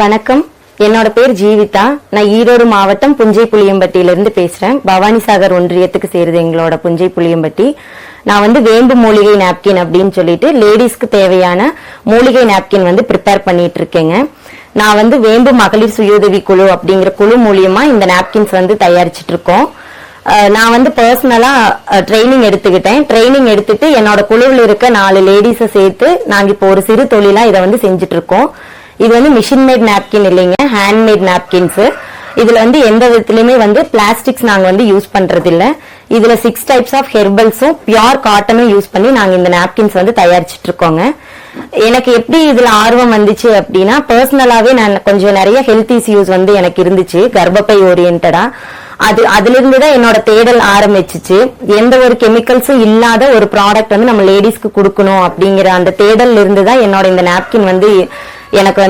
வணக்கம். என்னோட பேர் ஜீவிதா. நான் ஈரோடு மாவட்டம் புஞ்சை புளியம்பட்டியிலிருந்து பேசுறேன். பவானிசாகர் ஒன்றியத்துக்கு சேருது எங்களோட புஞ்சை புளியம்பட்டி. நான் வேம்பு மூலிகை நாப்கின் அப்படின்னு சொல்லிட்டு லேடிஸ்க்கு தேவையான மூலிகை நாப்கின் ப்ரிப்பேர் பண்ணிட்டு இருக்கேங்க. நான் வேம்பு மகளிர் சுயோதவி குழு அப்படிங்கிற குழு மூலியமா இந்த நாப்கின்ஸ் தயாரிச்சிட்டு இருக்கோம். நான் பர்சனலா ட்ரைனிங் எடுத்துக்கிட்டேன். ட்ரைனிங் எடுத்துட்டு என்னோட குழுவில் இருக்க 4 லேடிஸை சேர்த்து நாங்க இப்போ ஒரு சிறு தொழிலா இதை செஞ்சுட்டு இருக்கோம். இது மிஷின் மேட் நாப்கின் இல்லைங்க, ஹேண்ட்மேட் நாப்கின்ஸ். இதுல எந்த விதத்திலுமே பிளாஸ்டிக்ஸ் நாங்க யூஸ் பண்றது இல்ல. இதுல 6 டைப்ஸ் ஆஃப் ஹெர்பல்ஸும் பியூர் காட்டனும் யூஸ் பண்ணி நாங்க இந்த நாப்கின்ஸ் தயாரிச்சிட்டு இருக்கோங்க. எனக்கு எப்படி இதுல ஆர்வம் வந்துச்சு அப்படின்னா, பர்சனலாவே நான் கொஞ்சம் நிறைய ஹெல்த் இஷ்யூஸ் எனக்கு இருந்துச்சு, கர்ப்பப்பை ஓரியன்டா. அதுல இருந்துதான் என்னோட தேடல் ஆரம்பிச்சிச்சு. எந்த ஒரு கெமிக்கல்ஸும் இல்லாத ஒரு ப்ராடக்ட் நம்ம லேடிஸ்க்கு கொடுக்கணும் அப்படிங்கிற அந்த தேடல் இருந்துதான் என்னோட இந்த நாப்கின் எனக்கு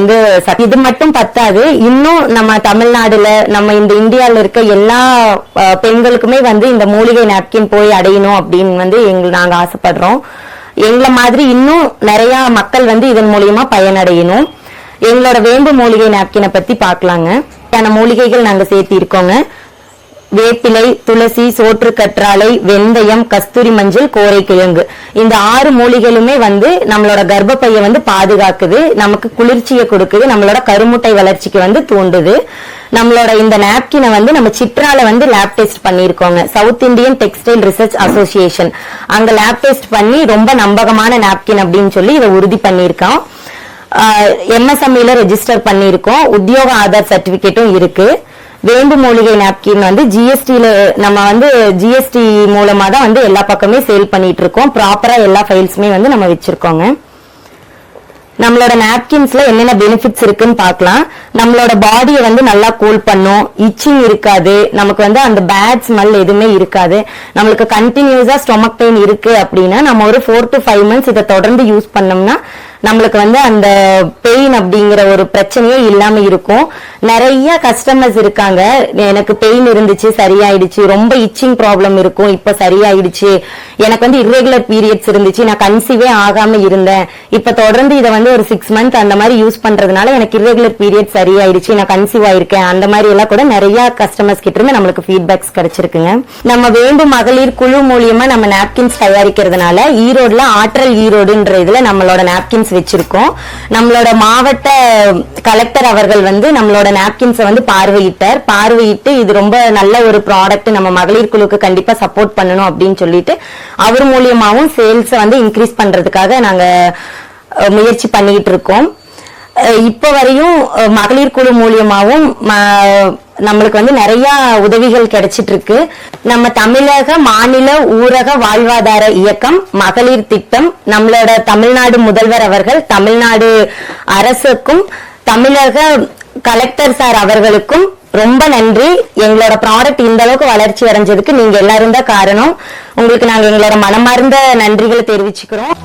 இது மட்டும் பத்தாது. இன்னும் நம்ம தமிழ்நாடுல நம்ம இந்த இந்தியால இருக்க எல்லா பெண்களுக்குமே இந்த மூலிகை நாப்கின் போய் அடையணும் அப்படின்னு நாங்க ஆசைப்படுறோம். எங்களை மாதிரி இன்னும் நிறைய மக்கள் இதன் மூலியமா பயனடையணும். எங்களோட வேம்பு மூலிகை நாப்கினை பத்தி பாக்கலாங்க. மூலிகைகள் நாங்க சேர்த்தி இருக்கோங்க. வேப்பிலை, துளசி, சோற்று கற்றாழை, வெந்தயம், கஸ்தூரி மஞ்சள், கோரைக்கிழங்கு. இந்த 6 மூலிகளுமே நம்மளோட கர்ப்பப்பையை பாதுகாக்குது, நமக்கு குளிர்ச்சியை கொடுக்குது, நம்மளோட கருமுட்டை வளர்ச்சிக்கு தூண்டுது. நம்மளோட இந்த நாப்கினை நம்ம சிட்ரால லேப் டெஸ்ட் பண்ணிருக்கோங்க. South Indian Textile Research Association அங்க லேப் டெஸ்ட் பண்ணி ரொம்ப நம்பகமான நாப்கின் அப்படின்னு சொல்லி இதை உறுதி பண்ணிருக்கோம். MSME ரெஜிஸ்டர் பண்ணிருக்கோம். உத்தியோக ஆதார் சர்டிபிகேட்டும் இருக்கு. வேம்பு மூலிகை நாப்கின் ஜிஎஸ்டில நம்ம ஜிஎஸ்டி மூலமா தான் எல்லா பக்கமே சேல் பண்ணிட்டு இருக்கோம். ப்ராப்பரா எல்லா ஃபைல்ஸுமே நம்ம வச்சிருக்கோங்க. நம்மளோட நாப்கின்ஸ்ல என்னென்ன பெனிஃபிட்ஸ் இருக்குன்னு பார்க்கலாம். நம்மளோட பாடியை நல்லா கூல் பண்ணும், இச்சிங் இருக்காது, நமக்கு அந்த பேட் ஸ்மெல் எதுவுமே இருக்காது. நம்மளுக்கு கண்டினியூஸா ஸ்டொமக் பெயின் இருக்கு அப்படின்னா நம்ம ஒரு 4 to 5 months இதை தொடர்ந்து யூஸ் பண்ணோம்னா நம்மளுக்கு அந்த பெயின் அப்படிங்கிற ஒரு பிரச்சனையே இல்லாம இருக்கும். நிறைய கஸ்டமர்ஸ் இருக்காங்க, எனக்கு பெயின் இருந்துச்சு சரியாயிடுச்சு, ரொம்ப இச்சிங் ப்ராப்ளம் இருக்கும் இப்ப சரியாயிடுச்சு, எனக்கு இர்ரெகுலர் பீரியட்ஸ் இருந்துச்சு, நான் கன்சீவே ஆகாம இருந்தேன், இப்ப தொடர்ந்து இதை ஒரு 6 months அந்த மாதிரி யூஸ் பண்றதுனால எனக்கு இர்ரெகுலர் பீரியட் சரியாயிடுச்சு, நான் கன்சீவ் ஆயிருக்கேன், அந்த மாதிரி எல்லாம் கூட நிறைய கஸ்டமர்ஸ் கிட்ட இருந்து நம்மளுக்கு ஃபீட்பேக்ஸ் கிடைச்சிருக்குங்க. நம்ம வேம்பு மகளிர் குழு மூலியமா நம்ம நாப்கின்ஸ் தயாரிக்கிறதுனால ஈரோடுல ஆற்றல் ஈரோடுன்ற இதுல நம்மளோட நாப்கின்ஸ் வச்சிருக்கோம். நம்மளோட மாவட்ட கலெக்டர் அவர்கள் நம்மளோட நாப்கின்ஸை பார்வையிட்டு இது ரொம்ப நல்ல ஒரு ப்ராடக்ட், நம்ம மகளிர் குழுக்கு கண்டிப்பா சப்போர்ட் பண்ணணும் அப்படின்னு சொல்லிட்டு அவர் மூலியமாவும் சேல்ஸ் இன்க்ரீஸ் பண்றதுக்காக நாங்க முயற்சி பண்ணிட்டு இருக்கோம். இப்ப வரையும் மகளிர் குழு மூலியமாவும் நம்மளுக்கு நிறைய உதவிகள் கிடைச்சிட்டு இருக்கு. நம்ம தமிழக மாநில ஊரக வாழ்வாதார இயக்கம் மகளிர் திட்டம், நம்மளோட தமிழ்நாடு முதல்வர் அவர்கள், தமிழ்நாடு அரசுக்கும் தமிழக கலெக்டர் சார் அவர்களுக்கும் ரொம்ப நன்றி. எங்களோட ப்ராடக்ட் இந்த அளவுக்கு வளர்ச்சி அடைஞ்சதுக்கு நீங்க எல்லாரும் தான் காரணம். உங்களுக்கு நாங்க எங்களோட மனமார்ந்த நன்றிகளை தெரிவிச்சுக்கிறோம்.